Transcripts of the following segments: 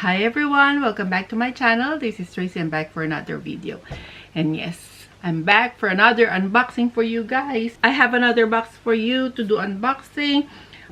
Hi everyone, welcome back to my channel. This is Tracy. I'm back for another video. And yes, I'm back for another unboxing for you guys. I have another box for you to do unboxing.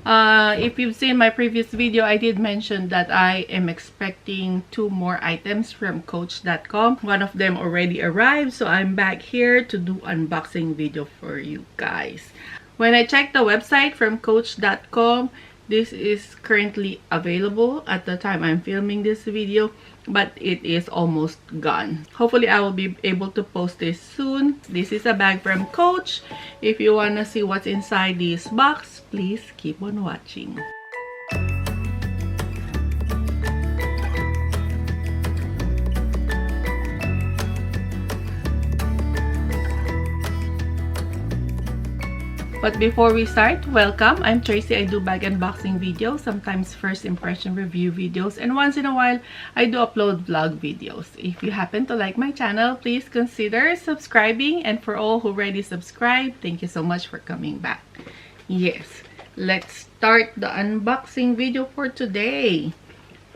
If you've seen my previous video, I did mention that I am expecting 2 more items from Coach.com. One of them already arrived, so I'm back here to do unboxing video for you guys. When I checked the website from Coach.com, this is currently available at the time I'm filming this video, but it is almost gone. Hopefully I will be able to post this soon. This is a bag from Coach. If you want to see what's inside this box, please keep on watching. But before we start, welcome. I'm Tracy. I do bag unboxing videos, sometimes first impression review videos, and once in a while, I do upload vlog videos. If you happen to like my channel, please consider subscribing. And for all who already subscribed, thank you so much for coming back. Yes, let's start the unboxing video for today.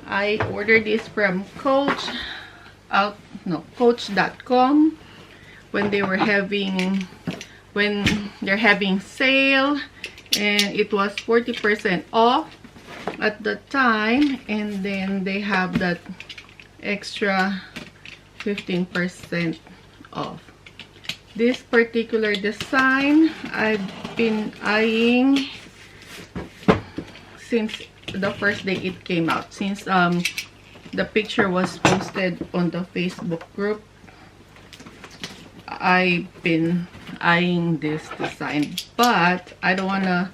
I ordered this from Coach.com when they're having sale, and it was 40% off at the time, and then they have that extra 15% off. This particular design I've been eyeing since the first day it came out, since the picture was posted on the Facebook group. I've been eyeing this design, but I don't want to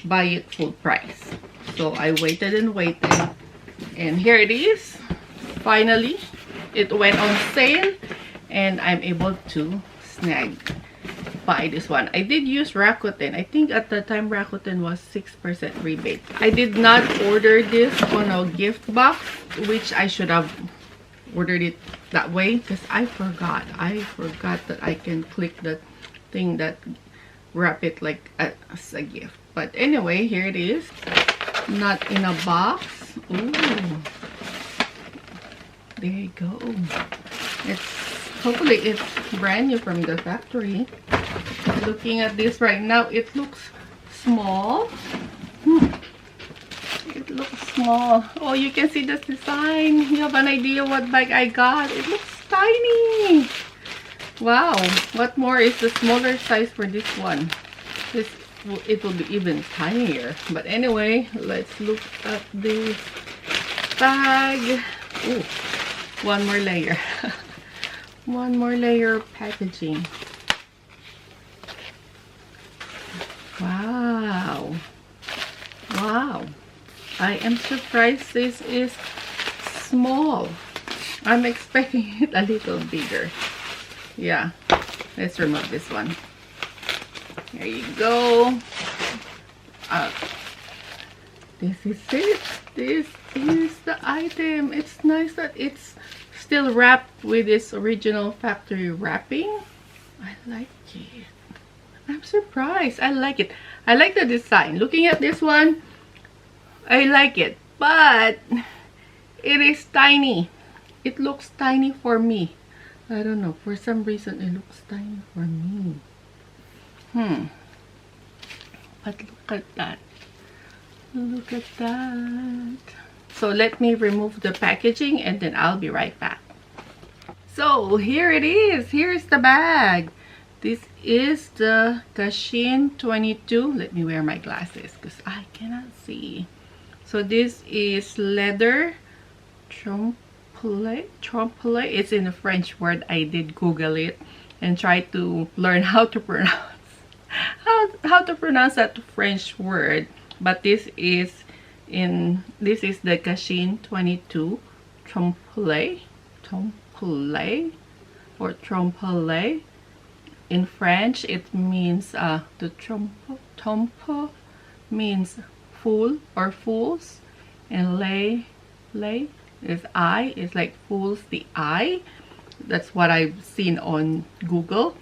buy it full price, so I waited and waited, and here it is. Finally, it went on sale and I'm able to buy this one. I did use Rakuten. I think at the time Rakuten was 6% rebate. I did not order this on a gift box, which I should have ordered it that way, because I forgot that I can click the thing that wrap it like as a gift. But anyway, here it is, not in a box. Ooh, there you go. Hopefully it's brand new from the factory. Looking at this right now, it looks small. It looks small. Oh, you can see the design. You have an idea what bag I got. It looks tiny. Wow. What more is the smaller size for this one? It will be even tinier. But anyway, let's look at this bag. Ooh, one more layer. One more layer of packaging. Wow. Wow. I am surprised this is small. I'm expecting it a little bigger. Yeah. Let's remove this one. There you go. This is it. This is the item. It's nice that it's still wrapped with its original factory wrapping. I like it. I'm surprised. I like it. I like the design. Looking at this one, I like it, but it is tiny. It looks tiny for me. I don't know. For some reason, it looks tiny for me. But look at that. Look at that. So let me remove the packaging and then I'll be right back. So here it is. Here's the bag. This is the Cashin 22. Let me wear my glasses because I cannot see. So this is leather Trompe. It's in a French word. I did Google it and try to learn how to pronounce that French word. But this is the Cashin 22 Trompe or Trompe. In French, it means the trompe means fool or fools, and lay is eye. It's like fools the eye. That's what I've seen on Google.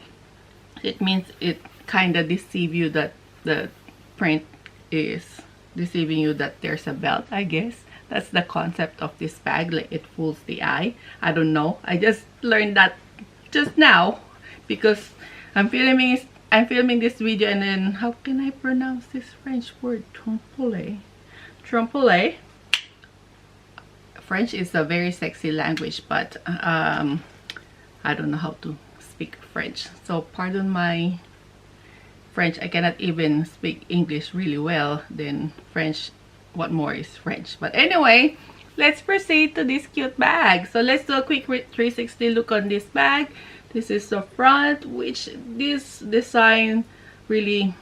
It means it kind of deceive you that the print is deceiving you that there's a belt, I guess. That's the concept of this bag, like it fools the eye. I don't know. I just learned that just now because I'm filming this video, and then how can I pronounce this French word? Trompe. Trompe. French is a very sexy language, but I don't know how to speak French. So pardon my French. I cannot even speak English really well. Then French, what more is French? But anyway, let's proceed to this cute bag. So let's do a quick 360 look on this bag. This is the front, which this design really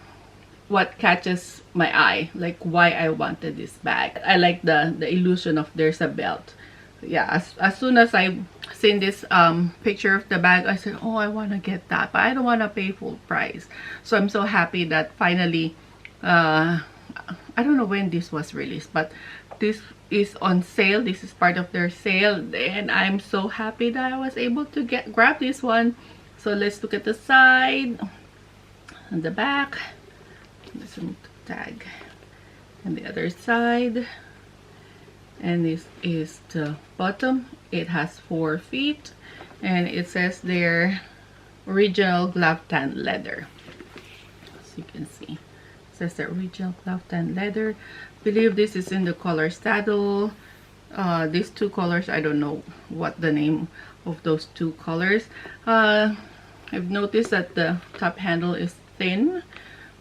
what catches my eye, like why I wanted this bag. I like the illusion of there's a belt. Yeah, as soon as I seen this picture of the bag, I said, oh, I want to get that, but I don't want to pay full price. So I'm so happy that finally I don't know when this was released, but this is on sale. This is part of their sale, and I'm so happy that I was able to grab this one. So let's look at the side and the back. Let's remove the tag. And the other side, and this is the bottom. It has 4 feet, and it says there original glove tan leather. As you can see, it says the original glove tan leather. I believe this is in the color saddle. These 2 colors, I don't know what the name of those 2 colors. I've noticed that the top handle is thin,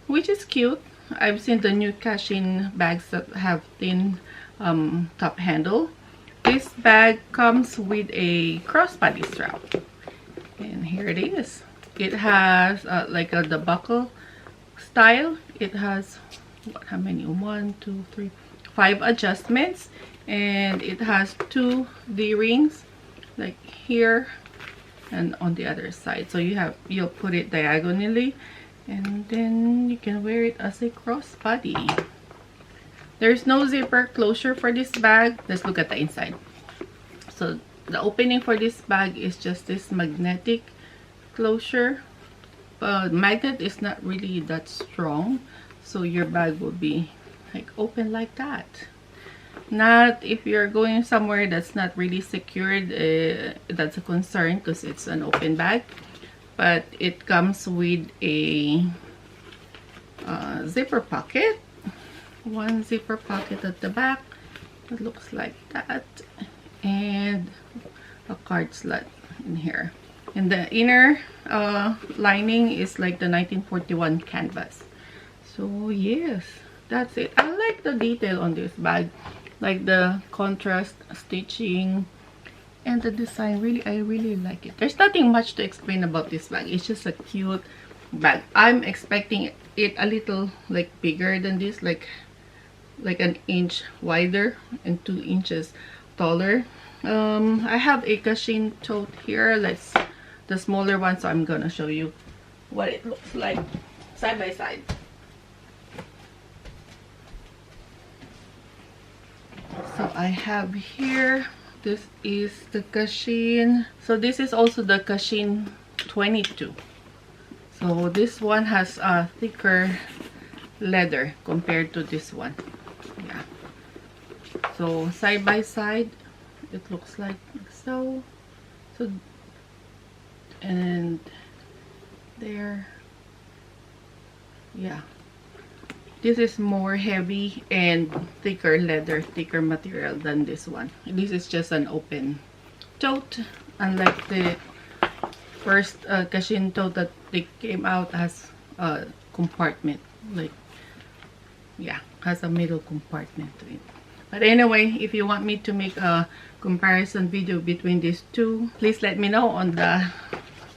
which is cute. I've seen the new Cashin bags that have thin top handle. This bag comes with a crossbody strap, and here it is. It has like the buckle style. It has how many? 1, 2, 3, 5 adjustments, and it has 2 D-rings, like here and on the other side. So you'll put it diagonally, and then you can wear it as a crossbody. There's no zipper closure for this bag. Let's look at the inside. So the opening for this bag is just this magnetic closure. Magnet is not really that strong, so your bag will be like open like that. Not if you're going somewhere that's not really secured, that's a concern because it's an open bag. But it comes with a zipper pocket. 1 zipper pocket at the back. It looks like that. And a card slot in here. And the inner lining is like the 1941 canvas. So yes, that's it. I like the detail on this bag. Like the contrast stitching and the design. Really, I really like it. There's nothing much to explain about this bag. It's just a cute bag. I'm expecting it a little like bigger than this, like an inch wider and 2 inches taller. I have a Cashin tote here. The smaller one, so I'm gonna show you what it looks like side by side. So I have here, this is the Cashin. So this is also the Cashin 22. So this one has a thicker leather compared to this one. Yeah. So side by side, it looks like so. And there. Yeah. This is more heavy and thicker leather, thicker material than this one. This is just an open tote, unlike the first Cashin tote that they came out as a compartment. Like, yeah, has a middle compartment to it. But anyway, if you want me to make a comparison video between these 2, please let me know on the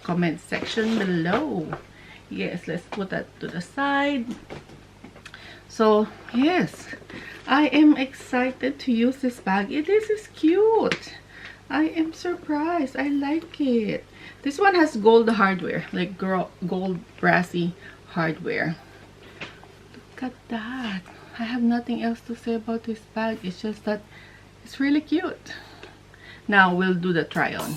comment section below. Yes, let's put that to the side. So yes, I am excited to use this bag. This is cute. I am surprised. I like it. This one has gold hardware, like gold brassy hardware. Look at that. I have nothing else to say about this bag. It's just that it's really cute. Now we'll do the try on.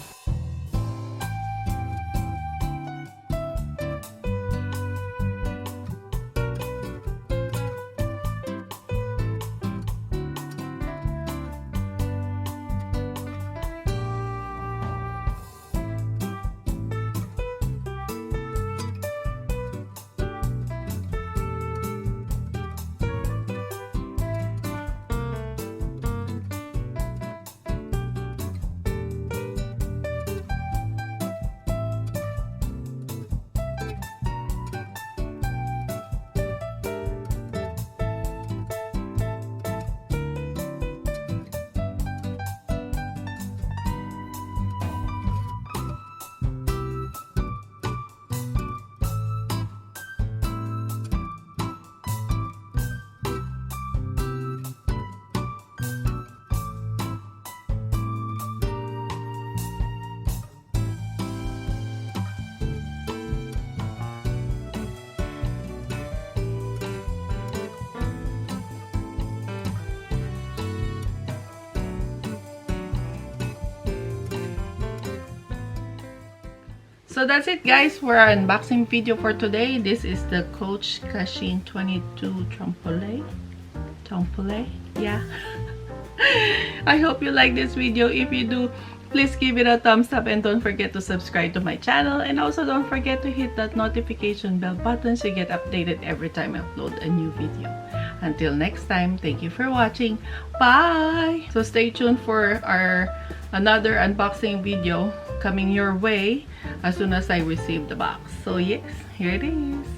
So that's it, guys, for our unboxing video for today. This is the Coach Cashin 22 Trompe. Yeah. I hope you like this video. If you do, please give it a thumbs up and don't forget to subscribe to my channel, and also don't forget to hit that notification bell button so you get updated every time I upload a new video. Until next time, thank you for watching. Bye! So stay tuned for our another unboxing video coming your way as soon as I receive the box. So yes, here it is.